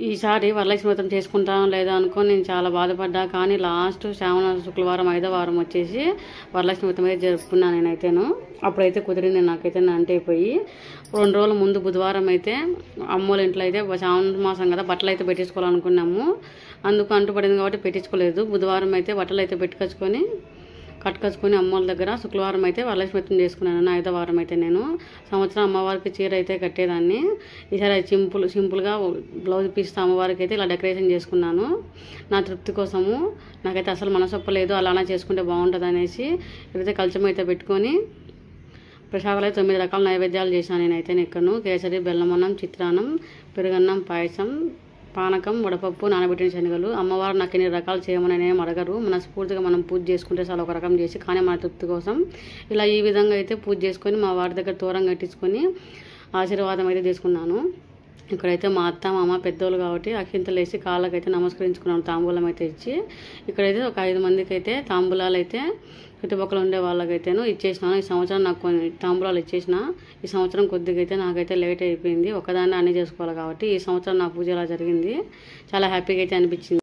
ఈసారి వరలక్ష్మి వ్రతం చేసుకుంటాను లేదా అనుకొని నేను చాలా బాధపడ్డా. కానీ లాస్ట్ శ్రావణ శుక్రవారం 5వ వారం వచ్చేసి వరలక్ష్మి వ్రతం అయితే జరుపుకున్నాను నేనైతేను. అప్పుడైతే కుదిరింది నాకైతే అంటే అయిపోయి 2 రోజుల ముందు బుధవారం అయితే అమ్మోళ్ళ ఇంట్లో అయితే శ్రావణ మాసం కదా బట్టలు అయితే పెట్టించుకోవాలనుకున్నాము. అందుకు అంటుపడింది కాబట్టి పెట్టించుకోలేదు. బుధవారం అయితే బట్టలు అయితే కట్టుకొచ్చుకొని అమ్మోళ్ళ దగ్గర శుక్రవారం అయితే వరలక్ష్మి వ్రతం చేసుకున్నాను. 5వ వారం అయితే నేను సంవత్సరం అమ్మవారికి చీర అయితే కట్టేదాన్ని. ఈసారి సింపుల్గా బ్లౌజ్ పీస్తో అమ్మవారికి అయితే ఇలా డెకరేషన్ చేసుకున్నాను నా తృప్తి కోసము. నాకైతే అసలు మనసొప్పలేదు, అలానే చేసుకుంటే బాగుంటుంది అనేసి ఇదైతే కల్చం అయితే పెట్టుకొని ప్రసాదాలు 9 రకాల నైవేద్యాలు చేశాను నేనైతే. ఎక్కడను కేసరి, బెల్లమన్నం, చిత్రాన్నం, పెరుగన్నం, పాయసం, పానకం, వడపప్పు, నానబెట్టిన శనగలు. అమ్మవారు నాకు ఎన్ని రకాలు చేయమని ఏం అడగరు. మనస్ఫూర్తిగా మనం పూజ చేసుకుంటే చాలా ఒక రకం చేసి, కానీ మన తృప్తి కోసం ఇలా ఈ విధంగా అయితే పూజ చేసుకొని మా వారి దగ్గర తోరం కట్టించుకొని ఆశీర్వాదం అయితే తీసుకున్నాను. ఇక్కడైతే మా అత్త మామ పెద్దోళ్ళు కాబట్టి అక్షింతలు వేసి కాళ్ళకైతే నమస్కరించుకున్నాను, తాంబూలం అయితే ఇచ్చి. ఇక్కడైతే ఒక 5 మందికి అయితే తాంబూలాలు అయితే చుట్టుపక్కల ఉండే వాళ్ళకైతేను ఇచ్చేసినాను. ఈ సంవత్సరం నాకు కొన్ని తాంబూలాలు ఇచ్చేసిన. ఈ సంవత్సరం కొద్దిగా అయితే నాకైతే లేట్ అయిపోయింది, ఒకదాన్ని అన్నీ చేసుకోవాలి కాబట్టి. ఈ సంవత్సరం నా పూజ అలా జరిగింది, చాలా హ్యాపీగా అయితే అనిపించింది.